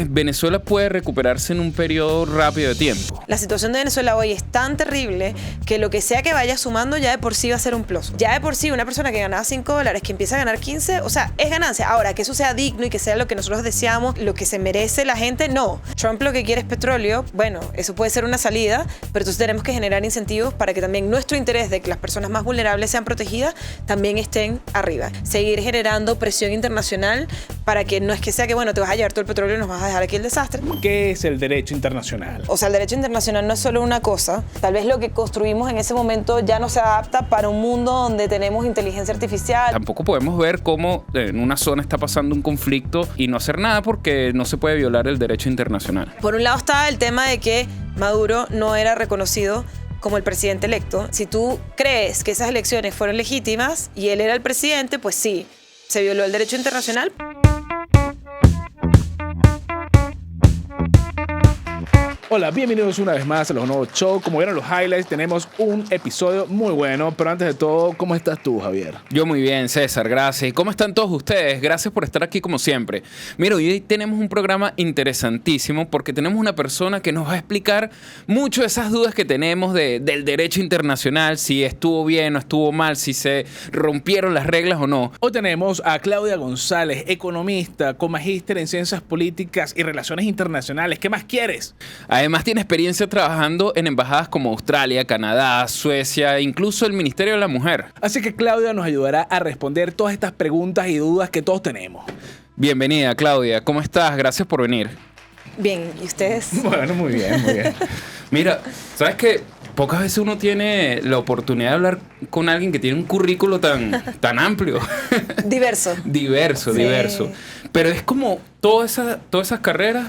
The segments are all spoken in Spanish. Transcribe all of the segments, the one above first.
Venezuela puede recuperarse en un periodo rápido de tiempo? La situación de Venezuela hoy es tan terrible que lo que sea que vaya sumando ya de por sí va a ser un plus. Ya de por sí una persona que ganaba $5, que empieza a ganar 15, o sea, es ganancia. Ahora, que eso sea digno y que sea lo que nosotros deseamos, lo que se merece la gente, no. Trump lo que quiere es petróleo, bueno, eso puede ser una salida, pero entonces tenemos que generar incentivos para que también nuestro interés de que las personas más vulnerables sean protegidas también estén arriba. Seguir generando presión internacional para que no es que sea que, bueno, te vas a llevar todo el petróleo y nos vas a dejar aquí el desastre. ¿Qué es el derecho internacional? O sea, el derecho internacional no es solo una cosa. Tal vez lo que construimos en ese momento ya no se adapta para un mundo donde tenemos inteligencia artificial. Tampoco podemos ver cómo en una zona está pasando un conflicto y no hacer nada porque no se puede violar el derecho internacional. Por un lado está el tema de que Maduro no era reconocido como el presidente electo. Si tú crees que esas elecciones fueron legítimas y él era el presidente, pues sí, se violó el derecho internacional. Hola, bienvenidos una vez más a los nuevos shows. Como vieron los highlights, tenemos un episodio muy bueno. Pero antes de todo, ¿cómo estás tú, Javier? Yo muy bien, César, gracias. ¿Y cómo están todos ustedes? Gracias por estar aquí como siempre. Mira, hoy tenemos un programa interesantísimo porque tenemos una persona que nos va a explicar mucho de esas dudas que tenemos del derecho internacional, si estuvo bien o estuvo mal, si se rompieron las reglas o no. Hoy tenemos a Claudia González, economista, con magíster en Ciencias Políticas y Relaciones Internacionales. ¿Qué más quieres? Además tiene experiencia trabajando en embajadas como Australia, Canadá, Suecia, incluso el Ministerio de la Mujer. Así que Claudia nos ayudará a responder todas estas preguntas y dudas que todos tenemos. Bienvenida, Claudia. ¿Cómo estás? Gracias por venir. Bien, ¿y ustedes? Bueno, muy bien, muy bien. Mira, ¿sabes qué? Pocas veces uno tiene la oportunidad de hablar con alguien que tiene un currículo tan amplio. Diverso. Diverso. Pero es como todas esas carreras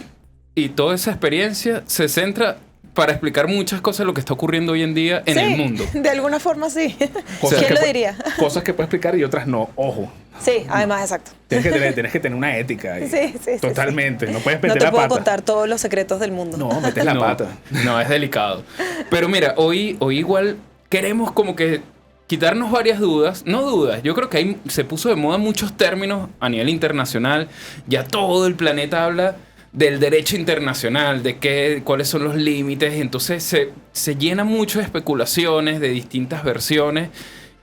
y toda esa experiencia se centra para explicar muchas cosas de lo que está ocurriendo hoy en día en el mundo. De alguna forma sí. Cosas ¿Quién que lo diría? Cosas que puede explicar y otras no. Ojo. Sí, además, exacto. Tienes que tener una ética ahí. Sí. Totalmente. Sí. No puedes No meter te la puedo pata. contar todos los secretos del mundo. No, metes la pata. No, es delicado. Pero mira, hoy igual queremos como que quitarnos varias dudas. No dudas, yo creo que se puso de moda muchos términos a nivel internacional. Ya todo el planeta habla del derecho internacional, de cuáles son los límites. Entonces se llena mucho de especulaciones, de distintas versiones.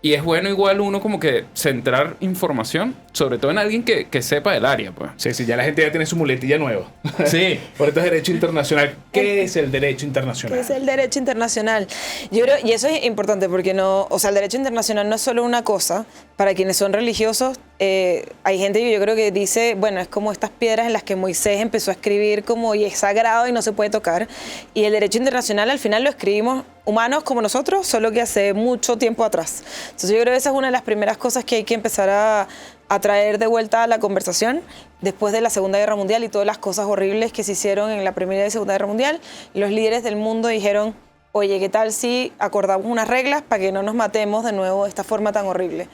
Y es bueno igual uno como que centrar información, sobre todo en alguien que sepa del área, pues. Sí, ya la gente ya tiene su muletilla nueva. Sí. Por esto es derecho internacional. ¿Qué es el derecho internacional? ¿Qué es el derecho internacional? Yo creo, y eso es importante porque el derecho internacional no es solo una cosa. Para quienes son religiosos, hay gente que yo creo que dice, bueno, es como estas piedras en las que Moisés empezó a escribir como y es sagrado y no se puede tocar. Y el derecho internacional al final lo escribimos humanos como nosotros, solo que hace mucho tiempo atrás. Entonces yo creo que esa es una de las primeras cosas que hay que empezar a traer de vuelta a la conversación después de la Segunda Guerra Mundial y todas las cosas horribles que se hicieron en la Primera y Segunda Guerra Mundial. Los líderes del mundo dijeron, oye, ¿qué tal si acordamos unas reglas para que no nos matemos de nuevo de esta forma tan horrible?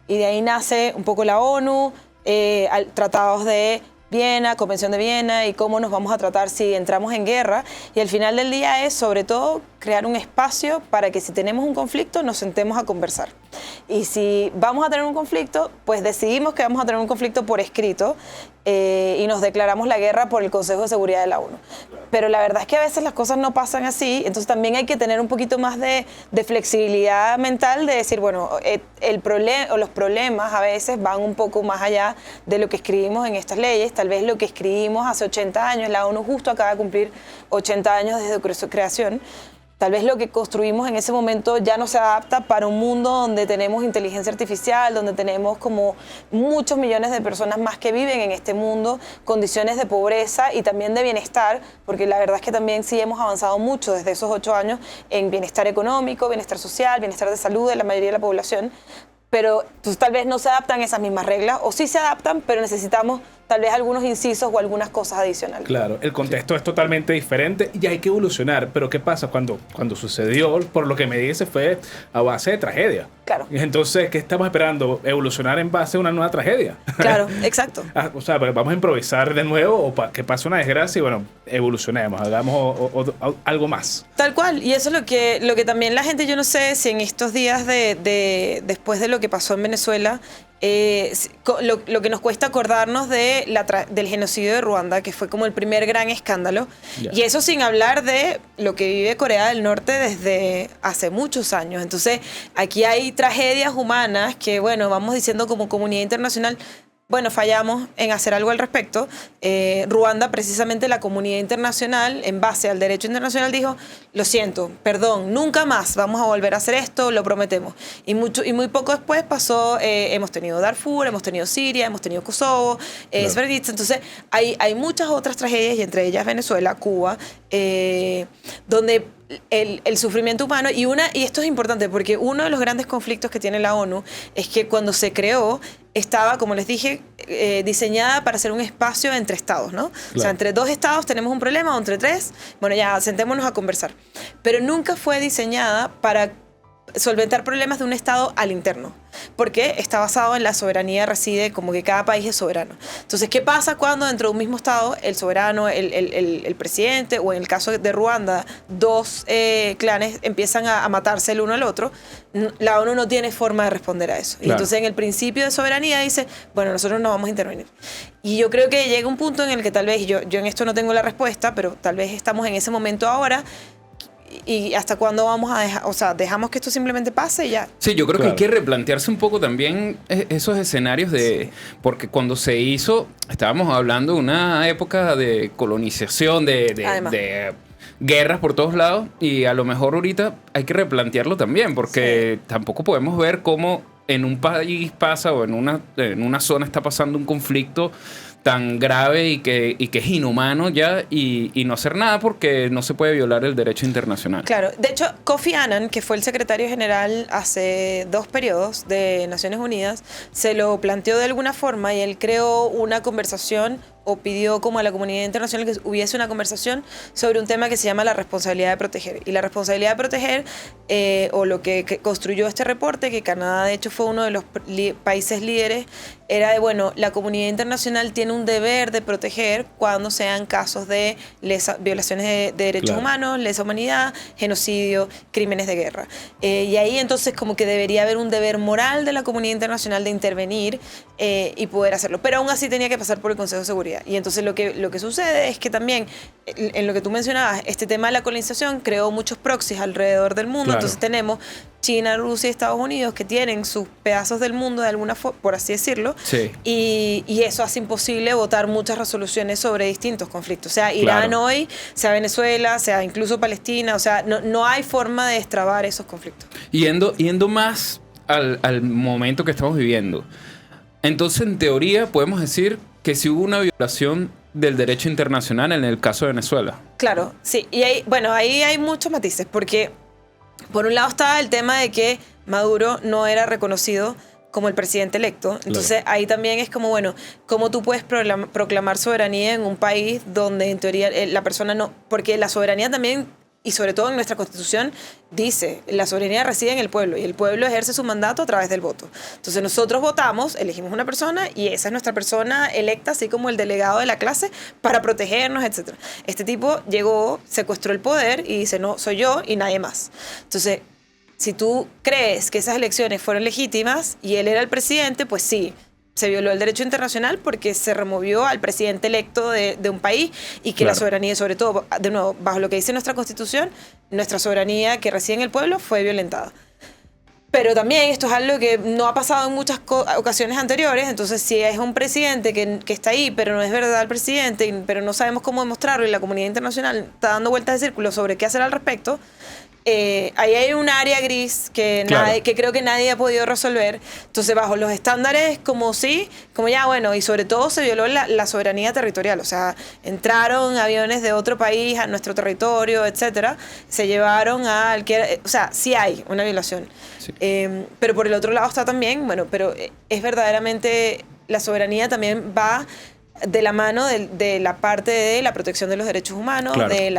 Y de ahí nace un poco la ONU, tratados de Viena, Convención de Viena y cómo nos vamos a tratar si entramos en guerra. Y al final del día es, sobre todo, crear un espacio para que si tenemos un conflicto nos sentemos a conversar. Y si vamos a tener un conflicto, pues decidimos que vamos a tener un conflicto por escrito y nos declaramos la guerra por el Consejo de Seguridad de la ONU. Pero la verdad es que a veces las cosas no pasan así, entonces también hay que tener un poquito más de flexibilidad mental de decir, bueno, los problemas a veces van un poco más allá de lo que escribimos en estas leyes. Tal vez lo que escribimos hace 80 años, la ONU justo acaba de cumplir 80 años desde su creación. Tal vez lo que construimos en ese momento ya no se adapta para un mundo donde tenemos inteligencia artificial, donde tenemos como muchos millones de personas más que viven en este mundo, condiciones de pobreza y también de bienestar, porque la verdad es que también sí hemos avanzado mucho desde esos 8 años en bienestar económico, bienestar social, bienestar de salud de la mayoría de la población. Pero pues, tal vez no se adaptan esas mismas reglas, o sí se adaptan, pero necesitamos tal vez algunos incisos o algunas cosas adicionales. Claro, el contexto es totalmente diferente y hay que evolucionar. Pero ¿qué pasa? Cuando sucedió, por lo que me dice, fue a base de tragedia. Claro. Y entonces, ¿qué estamos esperando? ¿Evolucionar en base a una nueva tragedia? Claro, exacto. O sea, vamos a improvisar de nuevo o que pase una desgracia y bueno, evolucionemos, hagamos algo más. Tal cual, y eso es lo que también la gente, yo no sé si en estos días después de lo que pasó en Venezuela, lo que nos cuesta acordarnos del genocidio de Ruanda, que fue como el primer gran escándalo. Ya. Y eso sin hablar de lo que vive Corea del Norte desde hace muchos años. Entonces, aquí hay tragedias humanas que, bueno, vamos diciendo como comunidad internacional, bueno, fallamos en hacer algo al respecto. Ruanda, precisamente la comunidad internacional, en base al derecho internacional, dijo, lo siento, perdón, nunca más vamos a volver a hacer esto, lo prometemos. Y muy poco después pasó, hemos tenido Darfur, hemos tenido Siria, hemos tenido Kosovo, Srebrenica. Entonces, hay muchas otras tragedias, y entre ellas Venezuela, Cuba, donde el sufrimiento humano, y esto es importante porque uno de los grandes conflictos que tiene la ONU es que cuando se creó estaba, como les dije, diseñada para ser un espacio entre estados, ¿no? Claro. O sea, entre dos estados tenemos un problema, o entre tres, bueno, ya sentémonos a conversar. Pero nunca fue diseñada para solventar problemas de un estado al interno, porque está basado en la soberanía, reside como que cada país es soberano. Entonces, ¿qué pasa cuando dentro de un mismo estado el soberano, el presidente, o en el caso de Ruanda, dos clanes empiezan a matarse el uno al otro? La ONU no tiene forma de responder a eso. Claro. Y entonces, en el principio de soberanía dice, bueno, nosotros no vamos a intervenir. Y yo creo que llega un punto en el que tal vez, yo en esto no tengo la respuesta, pero tal vez estamos en ese momento ahora. ¿Y hasta cuándo vamos a dejar? O sea, dejamos que esto simplemente pase y ya. Sí, yo creo Claro. que hay que replantearse un poco también esos escenarios de... Porque cuando se hizo, estábamos hablando de una época de colonización, Además. de guerras por todos lados, y a lo mejor ahorita hay que replantearlo también, porque tampoco podemos ver cómo en un país pasa o en una zona está pasando un conflicto tan grave y que es inhumano ya, y no hacer nada porque no se puede violar el derecho internacional. Claro. De hecho, Kofi Annan, que fue el secretario general hace 2 periodos de Naciones Unidas, se lo planteó de alguna forma, y él creó una conversación, o pidió como a la comunidad internacional que hubiese una conversación sobre un tema que se llama la responsabilidad de proteger. Y la responsabilidad de proteger, o lo que construyó este reporte, que Canadá de hecho fue uno de los países líderes, era de, bueno, la comunidad internacional tiene un deber de proteger cuando sean casos de violaciones de derechos humanos, lesa humanidad, genocidio, crímenes de guerra. Y ahí entonces como que debería haber un deber moral de la comunidad internacional de intervenir y poder hacerlo. Pero aún así tenía que pasar por el Consejo de Seguridad. Y entonces lo que sucede es que también, en lo que tú mencionabas, este tema de la colonización creó muchos proxies alrededor del mundo. Claro. Entonces tenemos China, Rusia y Estados Unidos, que tienen sus pedazos del mundo de alguna forma, por así decirlo. Sí. Y eso hace imposible votar muchas resoluciones sobre distintos conflictos. O sea, Irán Claro. hoy, sea Venezuela, sea incluso Palestina. O sea, no hay forma de destrabar esos conflictos. Yendo más al momento que estamos viviendo. Entonces, en teoría, podemos decir que si hubo una violación del derecho internacional en el caso de Venezuela. Claro, sí. Y ahí hay muchos matices, porque por un lado está el tema de que Maduro no era reconocido como el presidente electo. Entonces ahí también es como, bueno, ¿cómo tú puedes proclamar soberanía en un país donde en teoría la persona no... Porque la soberanía también, y sobre todo en nuestra Constitución, dice, la soberanía reside en el pueblo, y el pueblo ejerce su mandato a través del voto. Entonces nosotros votamos, elegimos una persona, y esa es nuestra persona electa, así como el delegado de la clase, para protegernos, etc. Este tipo llegó, secuestró el poder y dice, no, soy yo y nadie más. Entonces, si tú crees que esas elecciones fueron legítimas y él era el presidente, pues sí, se violó el derecho internacional porque se removió al presidente electo de un país, y que la soberanía, sobre todo, de nuevo, bajo lo que dice nuestra Constitución, nuestra soberanía que reside en el pueblo fue violentada. Pero también esto es algo que no ha pasado en muchas ocasiones anteriores. Entonces, si es un presidente que está ahí, pero no es verdad el presidente, pero no sabemos cómo demostrarlo, y la comunidad internacional está dando vueltas de círculo sobre qué hacer al respecto, ahí hay un área gris que creo que nadie ha podido resolver. Entonces, bajo los estándares como ya, bueno, y sobre todo se violó la soberanía territorial. O sea, entraron aviones de otro país a nuestro territorio, etcétera. Se llevaron o sea, sí hay una violación. Sí. Pero por el otro lado está también, bueno, pero es verdaderamente, la soberanía también va de la mano de la parte de la protección de los derechos humanos, Claro. de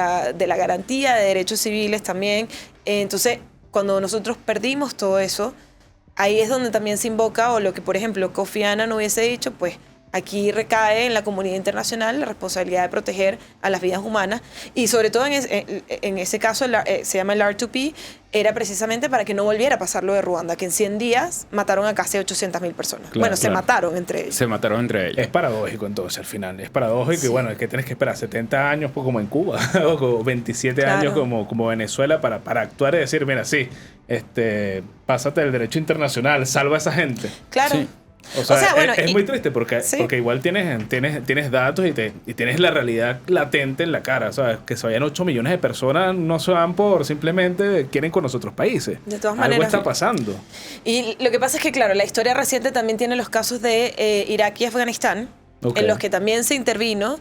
la garantía de derechos civiles también. Entonces, cuando nosotros perdimos todo eso, ahí es donde también se invoca, o lo que, por ejemplo, Kofi Annan hubiese dicho, pues Aquí recae en la comunidad internacional la responsabilidad de proteger a las vidas humanas y sobre todo en ese caso se llama el R2P, era precisamente para que no volviera a pasar lo de Ruanda, que en 100 días mataron a casi 800.000 personas. Claro, bueno, se claro. mataron entre ellos. Se mataron entre ellos. Es paradójico entonces al final. Es paradójico Sí. y bueno, es que tienes que esperar 70 años pues, como en Cuba o 27 Claro. años como Venezuela para actuar y decir, mira, sí, pásate el derecho internacional, salva a esa gente. Claro. Sí. O sea, bueno, es y- muy triste porque Sí. igual tienes datos y tienes la realidad latente en la cara. O sea, que se vayan 8 millones de personas no se van por simplemente quieren con los otros países. De todas Algo maneras. está pasando. Y lo que pasa es que, claro, la historia reciente también tiene los casos de Irak y Afganistán, Ok. en los que también se intervino.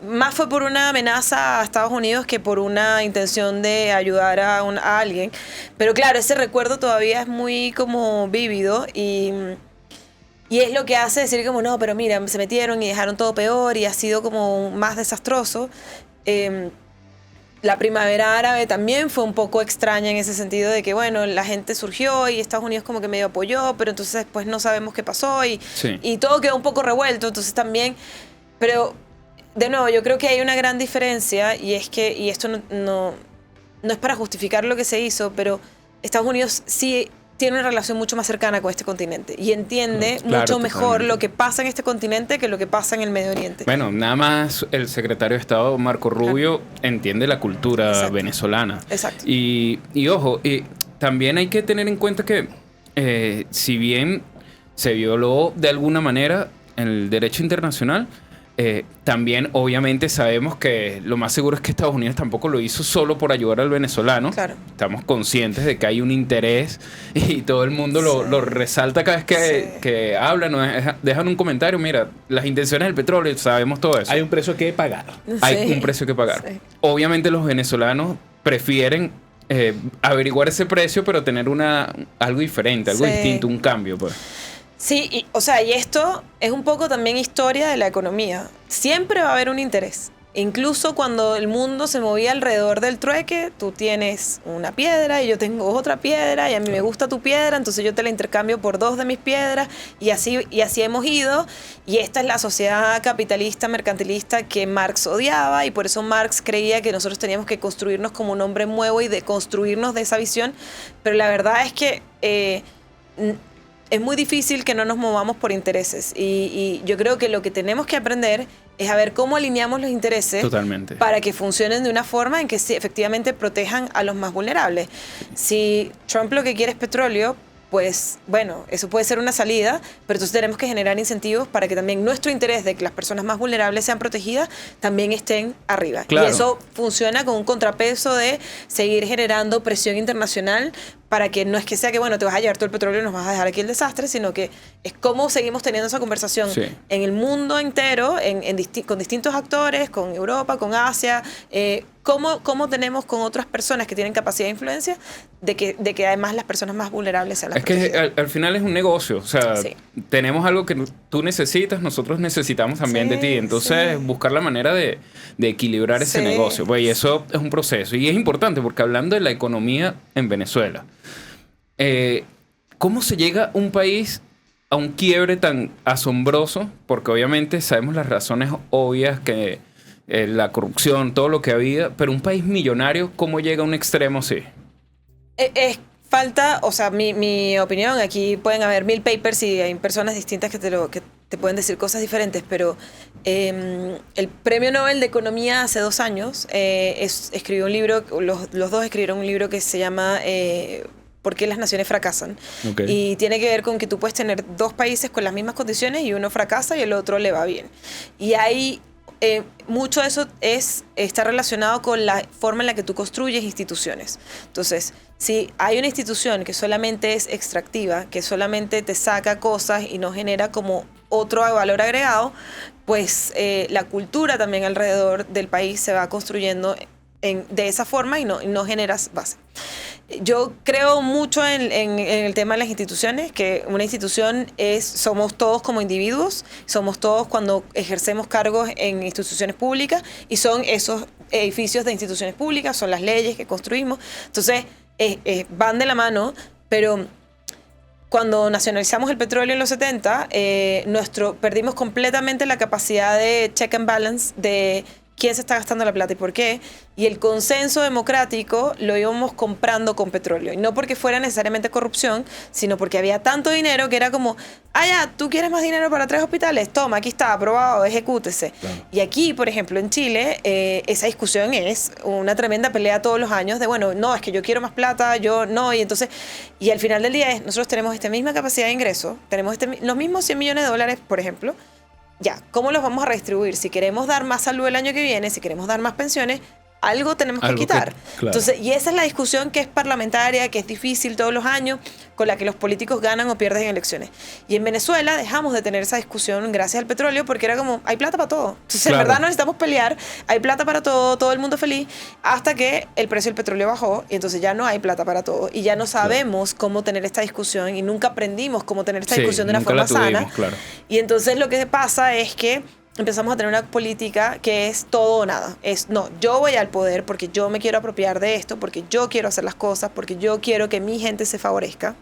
Más fue por una amenaza a Estados Unidos que por una intención de ayudar a alguien. Pero claro, ese recuerdo todavía es muy como vívido y es lo que hace decir como, no, pero mira, se metieron y dejaron todo peor y ha sido como más desastroso. La primavera árabe también fue un poco extraña en ese sentido de que, bueno, la gente surgió y Estados Unidos como que medio apoyó, pero entonces después no sabemos qué pasó Sí. y todo quedó un poco revuelto, entonces también, pero de nuevo, yo creo que hay una gran diferencia y es que, y esto no es para justificar lo que se hizo, pero Estados Unidos sí tiene una relación mucho más cercana con este continente y entiende Claro, mucho mejor totalmente. lo que pasa en este continente que lo que pasa en el Medio Oriente. Bueno, nada más el secretario de Estado, Marco Rubio, entiende la cultura Exacto. venezolana. Exacto. Y ojo, también hay que tener en cuenta que si bien se violó de alguna manera el derecho internacional, también obviamente sabemos que lo más seguro es que Estados Unidos tampoco lo hizo solo por ayudar al venezolano. Claro. Estamos conscientes de que hay un interés y todo el mundo lo resalta cada vez Sí. que hablan o dejan un comentario. Mira, las intenciones del petróleo, sabemos todo eso. Hay un precio que pagar. Hay Sí. un precio que pagar. Sí. Obviamente los venezolanos prefieren averiguar ese precio, pero tener algo diferente, algo Sí. distinto, un cambio, pues. Sí, y esto es un poco también historia de la economía. Siempre va a haber un interés. Incluso cuando el mundo se movía alrededor del trueque, tú tienes una piedra y yo tengo otra piedra y a mí me gusta tu piedra, entonces yo te la intercambio por 2 de mis piedras y así hemos ido. Y esta es la sociedad capitalista, mercantilista que Marx odiaba y por eso Marx creía que nosotros teníamos que construirnos como un hombre nuevo y deconstruirnos de esa visión. Pero la verdad es que es muy difícil que no nos movamos por intereses y yo creo que lo que tenemos que aprender es a ver cómo alineamos los intereses Totalmente. para que funcionen de una forma en que sí, efectivamente protejan a los más vulnerables. Si Trump lo que quiere es petróleo, pues bueno, eso puede ser una salida, pero entonces tenemos que generar incentivos para que también nuestro interés de que las personas más vulnerables sean protegidas también estén arriba. Claro. Y eso funciona con un contrapeso de seguir generando presión internacional para que no es que sea que, bueno, te vas a llevar todo el petróleo y nos vas a dejar aquí el desastre, sino que es cómo seguimos teniendo esa conversación Sí. en el mundo entero, con distintos actores, con Europa, con Asia, cómo tenemos con otras personas que tienen capacidad de influencia de que además las personas más vulnerables sean las Es que protegidas. al final es un negocio, o sea, Sí. tenemos algo que tú necesitas, nosotros necesitamos también Sí, de ti, entonces sí. buscar la manera de equilibrar ese Sí, negocio, pues, y sí. eso es un proceso, y es importante porque hablando de la economía en Venezuela, ¿cómo se llega un país a un quiebre tan asombroso? Porque obviamente sabemos las razones obvias que la corrupción, todo lo que había, pero un país millonario, ¿cómo llega a un extremo así? Falta, o sea, mi opinión, aquí pueden haber 1000 papers y hay personas distintas que te pueden decir cosas diferentes, pero el Premio Nobel de Economía hace 2 años escribió un libro, los dos escribieron un libro que se llama ¿Por qué las naciones fracasan? Ok. Y tiene que ver con que tú puedes tener 2 países con las mismas condiciones y uno fracasa y el otro le va bien. Y hay mucho de eso está relacionado con la forma en la que tú construyes instituciones. Entonces, si hay una institución que solamente es extractiva, que solamente te saca cosas y no genera como otro valor agregado, pues la cultura también alrededor del país se va construyendo de esa forma y no generas base. Yo creo mucho en el tema de las instituciones, que una institución somos todos como individuos, somos todos cuando ejercemos cargos en instituciones públicas y son esos edificios de instituciones públicas, son las leyes que construimos. Entonces, van de la mano, pero cuando nacionalizamos el petróleo en los 70, perdimos completamente la capacidad de check and balance de quién se está gastando la plata y por qué. Y el consenso democrático lo íbamos comprando con petróleo. Y no porque fuera necesariamente corrupción, sino porque había tanto dinero que era como, ya, ¿tú quieres más dinero para 3 hospitales? Toma, aquí está, aprobado, ejecútese. Claro. Y aquí, por ejemplo, en Chile, esa discusión es una tremenda pelea todos los años de, bueno, no, es que yo quiero más plata, yo no. Y entonces, y al final del día nosotros tenemos esta misma capacidad de ingreso, tenemos los mismos $100 millones, por ejemplo. Ya, ¿cómo los vamos a redistribuir? Si queremos dar más salud el año que viene, si queremos dar más pensiones, algo tenemos que quitar. Claro. Entonces, y esa es la discusión que es parlamentaria, que es difícil todos los años, con la que los políticos ganan o pierden elecciones. Y en Venezuela dejamos de tener esa discusión gracias al petróleo porque era como, hay plata para todo. Entonces, claro, en verdad no necesitamos pelear, hay plata para todo, todo el mundo feliz, hasta que el precio del petróleo bajó y entonces ya no hay plata para todo. Y ya no sabemos cómo tener esta discusión y nunca aprendimos cómo tener esta discusión de una forma sana. Claro. Y entonces lo que pasa es que empezamos a tener una política que es todo o nada. Es, no, yo voy al poder porque yo me quiero apropiar de esto, porque yo quiero hacer las cosas, porque yo quiero que mi gente se favorezca.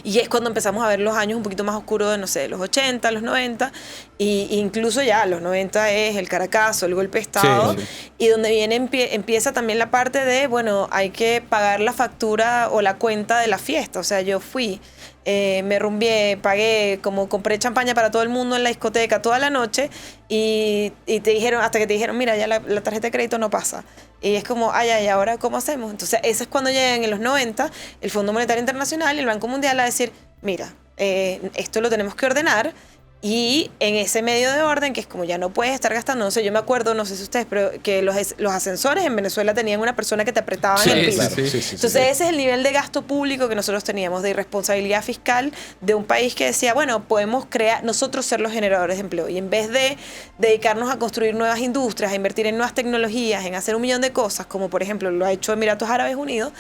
Y es cuando empezamos a ver los años un poquito más oscuros de, no sé, los 80, los 90, y incluso ya los 90 es el Caracazo, el golpe de Estado, sí. Y donde empieza también la parte de, bueno, hay que pagar la factura o la cuenta de la fiesta. O sea, yo fui, me rumbié, pagué, como compré champaña para todo el mundo en la discoteca toda la noche, y te dijeron, hasta que te dijeron, mira, ya la tarjeta de crédito no pasa. Y es como, ¿y ahora cómo hacemos? Entonces, eso es cuando llegan en los 90 el Fondo Monetario Internacional y el Banco Mundial a decir, mira, esto lo tenemos que ordenar. Y en ese medio de orden, que es como ya no puedes estar gastando, no sé, yo me acuerdo, no sé si ustedes, pero que los ascensores en Venezuela tenían una persona que te apretaba en el piso. Claro, sí. Entonces ese es el nivel de gasto público que nosotros teníamos, de irresponsabilidad fiscal de un país que decía, bueno, podemos nosotros ser los generadores de empleo. Y en vez de dedicarnos a construir nuevas industrias, a invertir en nuevas tecnologías, en hacer un millón de cosas, como por ejemplo lo ha hecho Emiratos Árabes Unidos,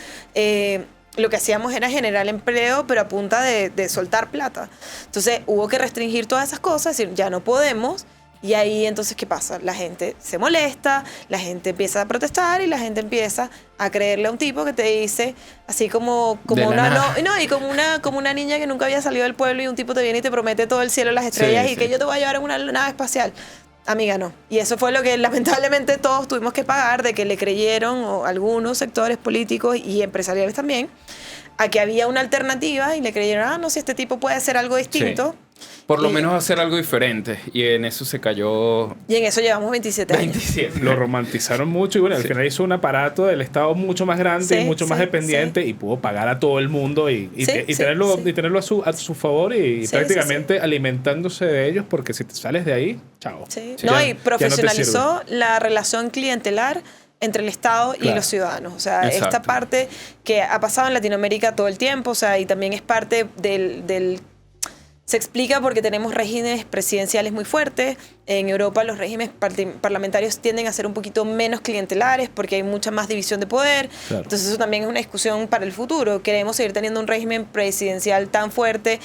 lo que hacíamos era generar empleo, pero a punta de soltar plata. Entonces hubo que restringir todas esas cosas, decir, ya no podemos. Y ahí entonces, ¿qué pasa? La gente se molesta, la gente empieza a protestar y la gente empieza a creerle a un tipo que te dice, así como una niña que nunca había salido del pueblo y un tipo te viene y te promete todo el cielo, las estrellas que yo te voy a llevar en una nave espacial. Amiga, no. Y eso fue lo que lamentablemente todos tuvimos que pagar, de que le creyeron, o algunos sectores políticos y empresariales también, a que había una alternativa y le creyeron, no, si este tipo puede hacer algo distinto. Sí. Por lo menos hacer algo diferente. Y en eso se cayó. Y en eso llevamos 27 años. Lo romantizaron mucho y bueno, al final hizo un aparato del Estado mucho más grande y mucho más dependiente y pudo pagar a todo el mundo y tenerlo a su favor y prácticamente alimentándose de ellos, porque si te sales de ahí, chao. Y profesionalizó la relación clientelar entre el Estado y los ciudadanos. O sea, esta parte que ha pasado en Latinoamérica todo el tiempo, o sea, y también es parte del se explica porque tenemos regímenes presidenciales muy fuertes. En Europa los regímenes parlamentarios tienden a ser un poquito menos clientelares porque hay mucha más división de poder. Claro. Entonces eso también es una discusión para el futuro. ¿Queremos seguir teniendo un régimen presidencial tan fuerte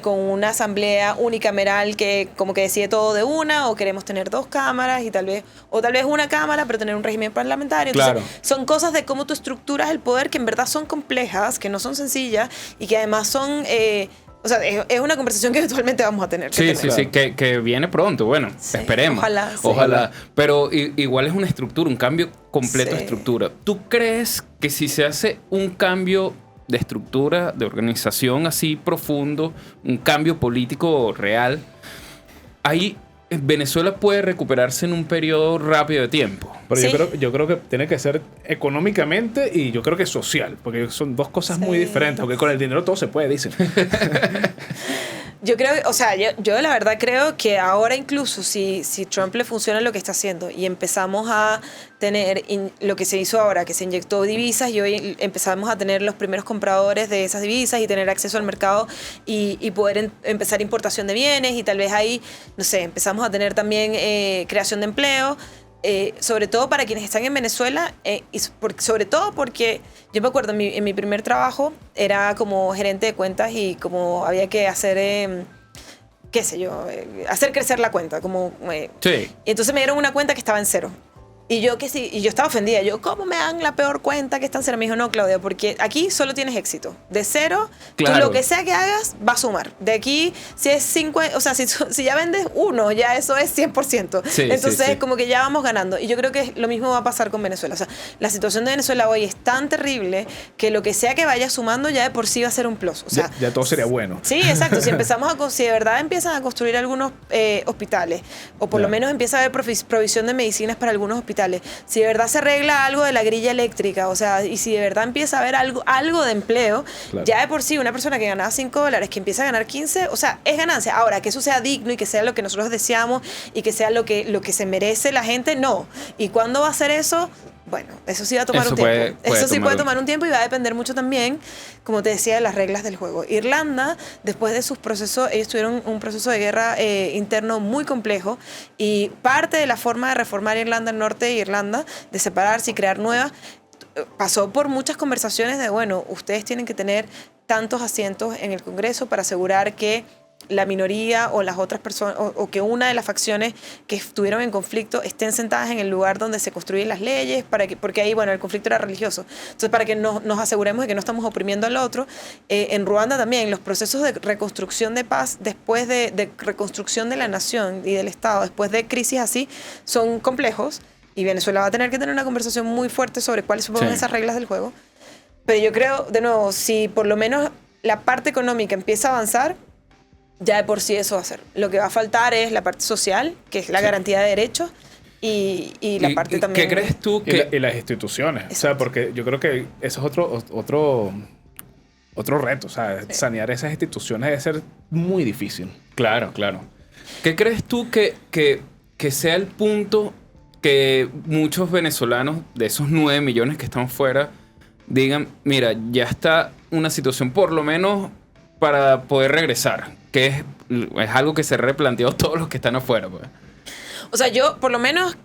con una asamblea unicameral que como que decide todo de una, o queremos tener 2 cámaras y tal vez una cámara pero tener un régimen parlamentario? Entonces, son cosas de cómo tú estructuras el poder que en verdad son complejas, que no son sencillas y que además son... o sea, es una conversación que eventualmente vamos a tener. Que viene pronto, bueno, esperemos. Ojalá. Pero igual es una estructura, un cambio completo de estructura. ¿Tú crees que si se hace un cambio de estructura, de organización así profundo, un cambio político real, ahí Venezuela puede recuperarse en un periodo rápido de tiempo? Pero yo creo que tiene que ser económicamente y yo creo que social, porque son dos cosas muy diferentes, porque con el dinero todo se puede, dicen. Yo creo, o sea, yo la verdad creo que ahora incluso si Trump le funciona lo que está haciendo y empezamos a tener lo que se hizo ahora, que se inyectó divisas y hoy empezamos a tener los primeros compradores de esas divisas y tener acceso al mercado y poder empezar importación de bienes y tal vez ahí, no sé, empezamos a tener también creación de empleo. Sobre todo para quienes están en Venezuela, sobre todo porque yo me acuerdo en mi primer trabajo era como gerente de cuentas y como había que hacer, qué sé yo, hacer crecer la cuenta. Y entonces me dieron una cuenta que estaba en 0. Y yo que sí, y yo estaba ofendida. Yo, ¿cómo me dan la peor cuenta que están cero? Me dijo, no, Claudia, porque aquí solo tienes éxito. De cero, Claro. tú lo que sea que hagas va a sumar. De aquí, si es 50, o sea, si ya vendes uno, ya eso es 100%. Sí, Entonces, sí. como que ya vamos ganando. Y yo creo que lo mismo va a pasar con Venezuela. O sea, la situación de Venezuela hoy es tan terrible que lo que sea que vaya sumando ya de por sí va a ser un plus. O sea, ya todo sería bueno. sí, exacto. Si empezamos si de verdad empiezan a construir algunos hospitales, o por lo menos empieza a haber provisión de medicinas para algunos hospitales, si de verdad se arregla algo de la grilla eléctrica, o sea, y si de verdad empieza a haber algo de empleo, ya de por sí una persona que ganaba $5, que empieza a ganar 15, o sea, es ganancia. Ahora, que eso sea digno y que sea lo que nosotros deseamos y que sea lo que se merece la gente, no. ¿Y cuándo va a ser eso? Bueno, eso sí va a tomar un tiempo. Eso sí puede tomar un tiempo y va a depender mucho también, como te decía, de las reglas del juego. Irlanda, después de sus procesos, ellos tuvieron un proceso de guerra interno muy complejo y parte de la forma de reformar Irlanda del Norte e Irlanda, de separarse y crear nuevas, pasó por muchas conversaciones de, bueno, ustedes tienen que tener tantos asientos en el Congreso para asegurar que la minoría o las otras personas o que una de las facciones que estuvieron en conflicto estén sentadas en el lugar donde se construyen las leyes, porque ahí, bueno, el conflicto era religioso. Entonces, para que nos aseguremos de que no estamos oprimiendo al otro. En Ruanda también, los procesos de reconstrucción de paz después de reconstrucción de la nación y del Estado, después de crisis así, son complejos y Venezuela va a tener que tener una conversación muy fuerte sobre cuáles son esas reglas del juego. Pero yo creo, de nuevo, si por lo menos la parte económica empieza a avanzar, ya de por sí eso va a ser. Lo que va a faltar es la parte social, que es la garantía de derechos, y la parte también... ¿Qué crees tú que...? Y las instituciones. Exacto. O sea, porque yo creo que eso es otro reto. O sea, sanear esas instituciones debe ser muy difícil. Claro. ¿Qué crees tú que sea el punto que muchos venezolanos, de esos 9 millones que están fuera, digan, mira, ya está una situación por lo menos para poder regresar? Que es algo que se replanteó todos los que están afuera, pues. O sea, yo, por lo menos,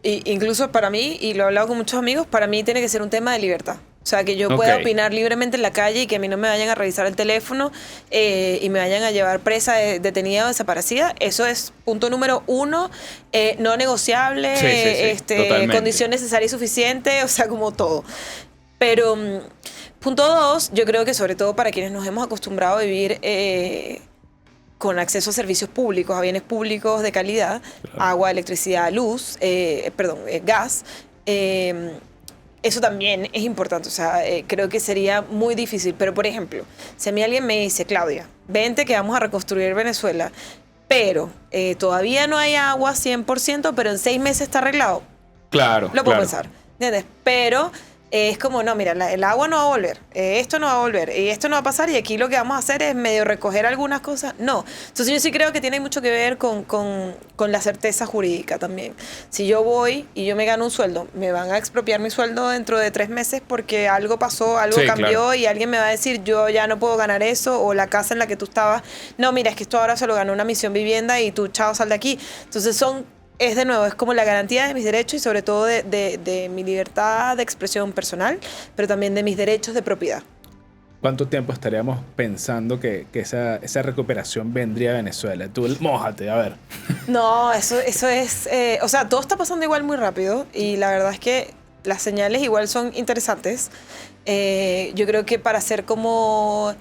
incluso para mí, y lo he hablado con muchos amigos, para mí tiene que ser un tema de libertad. O sea, que yo pueda opinar libremente en la calle y que a mí no me vayan a revisar el teléfono y me vayan a llevar presa, detenida o desaparecida. Eso es punto número 1, no negociable, condición necesaria y suficiente, o sea, como todo. Pero punto 2, yo creo que sobre todo para quienes nos hemos acostumbrado a vivir con acceso a servicios públicos, a bienes públicos de calidad, agua, electricidad, luz, gas, eso también es importante. O sea, creo que sería muy difícil. Pero, por ejemplo, si a mí alguien me dice, Claudia, vente que vamos a reconstruir Venezuela, pero todavía no hay agua 100%, pero en 6 meses está arreglado. Claro. Lo puedo pensar, ¿entiendes? Pero es como, no, mira, el agua no va a volver, esto no va a volver, y esto no va a pasar, y aquí lo que vamos a hacer es medio recoger algunas cosas. No. Entonces yo sí creo que tiene mucho que ver con la certeza jurídica también. Si yo voy y yo me gano un sueldo, me van a expropiar mi sueldo dentro de 3 meses porque algo pasó, algo cambió, y alguien me va a decir, yo ya no puedo ganar eso, o la casa en la que tú estabas, no, mira, es que esto ahora se lo ganó una misión vivienda y tú, chao, sal de aquí. Entonces es de nuevo, es como la garantía de mis derechos y sobre todo de mi libertad de expresión personal, pero también de mis derechos de propiedad. ¿Cuánto tiempo estaríamos pensando que esa recuperación vendría a Venezuela? Tú, mójate, a ver. No, eso es... o sea, todo está pasando igual muy rápido y la verdad es que las señales igual son interesantes. Yo creo que para ser como...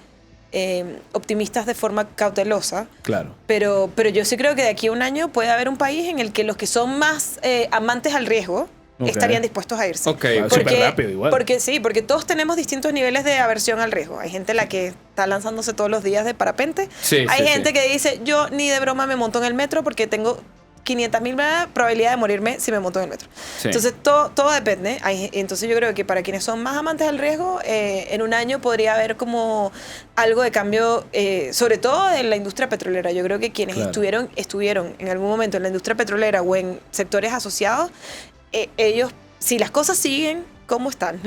optimistas de forma cautelosa. Claro. Pero yo sí creo que de aquí a un año puede haber un país en el que los que son más amantes al riesgo estarían dispuestos a irse. Súper rápido igual. Porque todos tenemos distintos niveles de aversión al riesgo. Hay gente la que está lanzándose todos los días de parapente. Hay gente que dice, yo ni de broma me monto en el metro porque tengo 500.000 probabilidad de morirme si me monto en el metro. Entonces todo depende. Entonces yo creo que para quienes son más amantes del riesgo, en un año podría haber como algo de cambio, sobre todo en la industria petrolera. Yo creo que quienes estuvieron en algún momento en la industria petrolera o en sectores asociados, ellos, si las cosas siguen como están,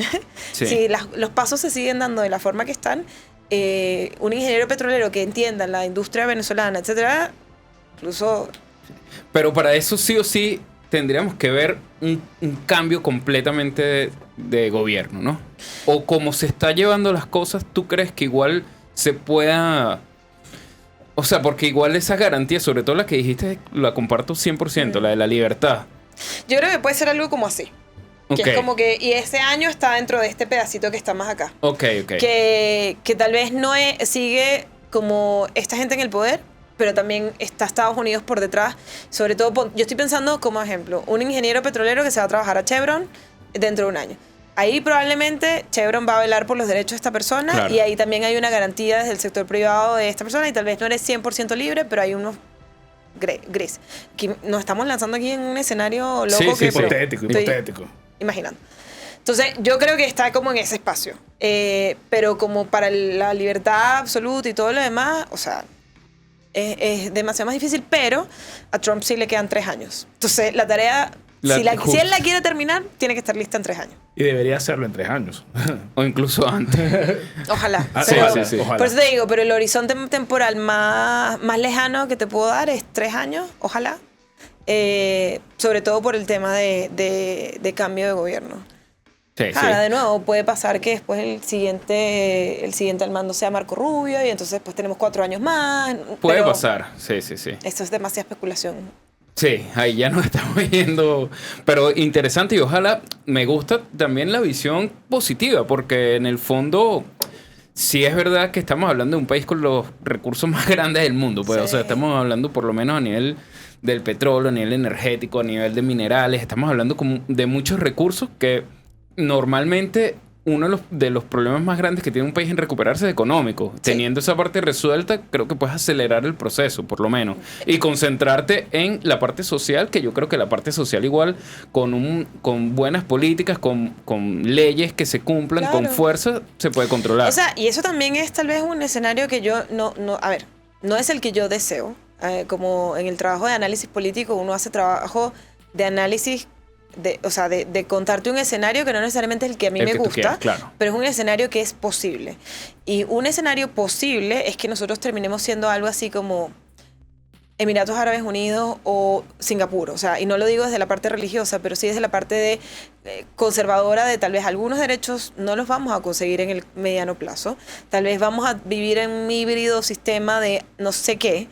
si los pasos se siguen dando de la forma que están, un ingeniero petrolero que entienda la industria venezolana, etcétera, incluso... Pero para eso sí o sí tendríamos que ver un cambio completamente de gobierno, ¿no? O como se está llevando las cosas, ¿tú crees que igual se pueda...? O sea, porque igual esa garantía, sobre todo la que dijiste, la comparto 100%, la de la libertad. Yo creo que puede ser algo como así. Ok. Que es como que, y ese año está dentro de este pedacito que está más acá. Ok. Que tal vez sigue como esta gente en el poder, pero también está Estados Unidos por detrás. Sobre todo, yo estoy pensando como ejemplo, un ingeniero petrolero que se va a trabajar a Chevron dentro de un año. Ahí probablemente Chevron va a velar por los derechos de esta persona, claro. Y ahí también hay una garantía desde el sector privado de esta persona y tal vez no eres 100% libre, pero hay unos gris. Nos estamos lanzando aquí en un escenario loco. Sí, hipotético. Imaginando. Entonces, yo creo que está como en ese espacio. Pero como para la libertad absoluta y todo lo demás, o sea, es demasiado más difícil, pero a Trump sí le quedan 3 años. Entonces, la tarea, si él la quiere terminar, tiene que estar lista en 3 años. Y debería hacerlo en 3 años. O incluso antes. Ojalá. Sí. Ojalá. Por eso te digo, pero el horizonte temporal más lejano que te puedo dar es 3 años, ojalá. Sobre todo por el tema de cambio de gobierno. Ahora, de nuevo, puede pasar que después el siguiente al mando sea Marco Rubio y entonces pues tenemos 4 años más. Puede pasar, sí. Esto es demasiada especulación. Sí, ahí ya nos estamos yendo. Pero interesante y ojalá me gusta también la visión positiva, porque en el fondo sí es verdad que estamos hablando de un país con los recursos más grandes del mundo. Pues, sí. O sea, estamos hablando por lo menos a nivel del petróleo, a nivel energético, a nivel de minerales. Estamos hablando de muchos recursos que normalmente uno de los problemas más grandes que tiene un país en recuperarse es económico. Sí. Teniendo esa parte resuelta, creo que puedes acelerar el proceso, por lo menos. Y concentrarte en la parte social, que yo creo que la parte social igual, con buenas políticas, con leyes que se cumplan, claro. Con fuerza, se puede controlar. O sea, y eso también es tal vez un escenario que yo no es el que yo deseo. Como en el trabajo de análisis político, uno hace trabajo de análisis de contarte un escenario que no necesariamente es el que a mí me gusta, quieras, claro. Pero es un escenario que es posible. Y un escenario posible es que nosotros terminemos siendo algo así como Emiratos Árabes Unidos o Singapur. O sea, y no lo digo desde la parte religiosa, pero sí desde la parte conservadora de tal vez algunos derechos no los vamos a conseguir en el mediano plazo. Tal vez vamos a vivir en un híbrido sistema de no sé qué,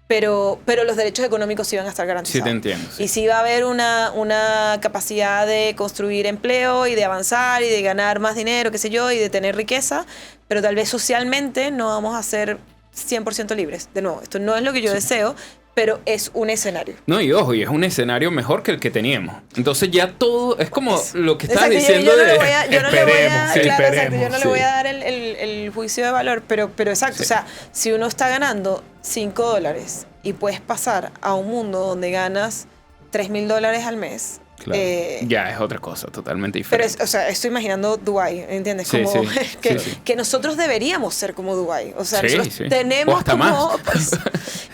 pero los derechos económicos sí van a estar garantizados. Sí, te entiendo. Sí. Y sí va a haber una capacidad de construir empleo y de avanzar y de ganar más dinero, qué sé yo, y de tener riqueza, pero tal vez socialmente no vamos a ser 100% libres. De nuevo, esto no es lo que yo deseo, pero es un escenario. No, y ojo, y es un escenario mejor que el que teníamos. Entonces ya todo es como lo que estás diciendo yo no de... Yo no le voy a dar el juicio de valor, pero exacto. Sí. O sea, si uno está ganando $5 y puedes pasar a un mundo donde ganas $3,000 al mes... Claro. Ya es otra cosa totalmente diferente. Pero, estoy imaginando Dubái, ¿entiendes? Sí, como sí, que nosotros deberíamos ser como Dubái. O sea, sí, nosotros tenemos o hasta más.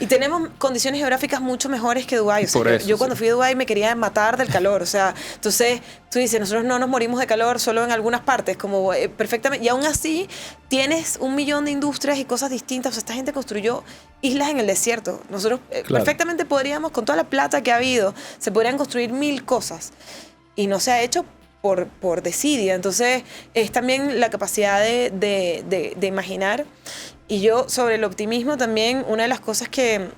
Y tenemos condiciones geográficas mucho mejores que Dubái. O sea, yo cuando fui a Dubái me quería matar del calor. O sea, entonces tú dices, nosotros no nos morimos de calor solo en algunas partes, como perfectamente. Y aún así tienes 1 millón de industrias y cosas distintas. O sea, esta gente construyó islas en el desierto. Nosotros perfectamente podríamos, con toda la plata que ha habido, se podrían construir 1000 cosas. Y no se ha hecho por desidia. Entonces, es también la capacidad de imaginar. Y yo, sobre el optimismo, también, una de las cosas que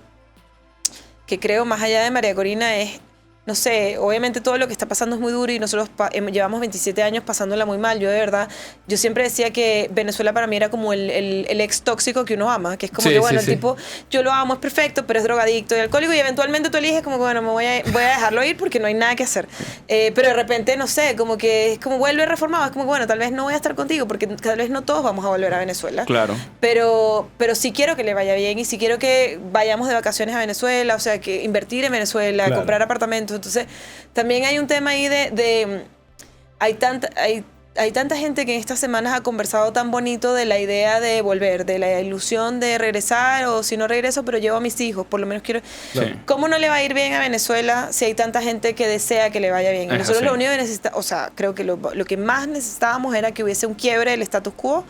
creo, más allá de María Corina, es, no sé, obviamente todo lo que está pasando es muy duro y nosotros llevamos 27 años pasándola muy mal. Yo de verdad, yo siempre decía que Venezuela para mí era como el ex tóxico que uno ama, que es como que bueno, el tipo, yo lo amo, es perfecto, pero es drogadicto y alcohólico y eventualmente tú eliges como que bueno, voy a dejarlo ir porque no hay nada que hacer. Pero de repente, no sé, como que es como vuelve reformado, es como que bueno, tal vez no voy a estar contigo porque tal vez no todos vamos a volver a Venezuela. Claro. Pero sí quiero que le vaya bien y sí quiero que vayamos de vacaciones a Venezuela, o sea, que invertir en Venezuela, claro. Comprar apartamentos. Entonces, también hay un tema ahí hay tanta gente que en estas semanas ha conversado tan bonito de la idea de volver, de la ilusión de regresar, o si no regreso, pero llevo a mis hijos, por lo menos quiero... Sí. ¿Cómo no le va a ir bien a Venezuela si hay tanta gente que desea que le vaya bien? Y nosotros lo único que necesitamos, o sea, creo que lo que más necesitábamos era que hubiese un quiebre del status quo,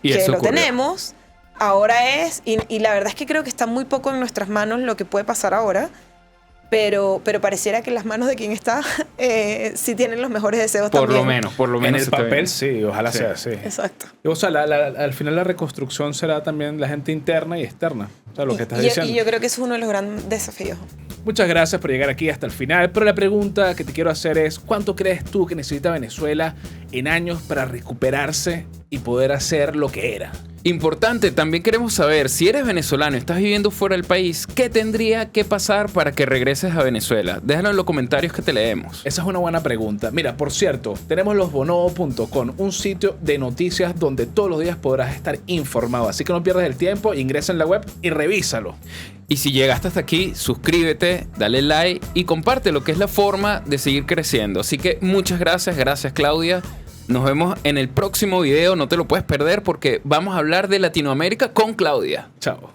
y que eso lo ocurrió. Tenemos, ahora es, y la verdad es que creo que está muy poco en nuestras manos lo que puede pasar ahora. Pero pareciera que las manos de quien está sí tienen los mejores deseos por también. Por lo menos. En el papel sí, ojalá sea así. Exacto. O sea, al final la reconstrucción será también la gente interna y externa. O sea, lo que estás diciendo. Y yo creo que eso es uno de los grandes desafíos. Muchas gracias por llegar aquí hasta el final, pero la pregunta que te quiero hacer es, ¿cuánto crees tú que necesita Venezuela en años para recuperarse y poder hacer lo que era? Importante, también queremos saber, si eres venezolano y estás viviendo fuera del país, ¿qué tendría que pasar para que regreses a Venezuela? Déjalo en los comentarios que te leemos. Esa es una buena pregunta. Mira, por cierto, tenemos losbonobo.com, un sitio de noticias donde todos los días podrás estar informado. Así que no pierdas el tiempo, ingresa en la web y revísalo. Y si llegaste hasta aquí, suscríbete, dale like y comparte, lo que es la forma de seguir creciendo. Así que muchas gracias, gracias Claudia. Nos vemos en el próximo video, no te lo puedes perder porque vamos a hablar de Latinoamérica con Claudia. Chao.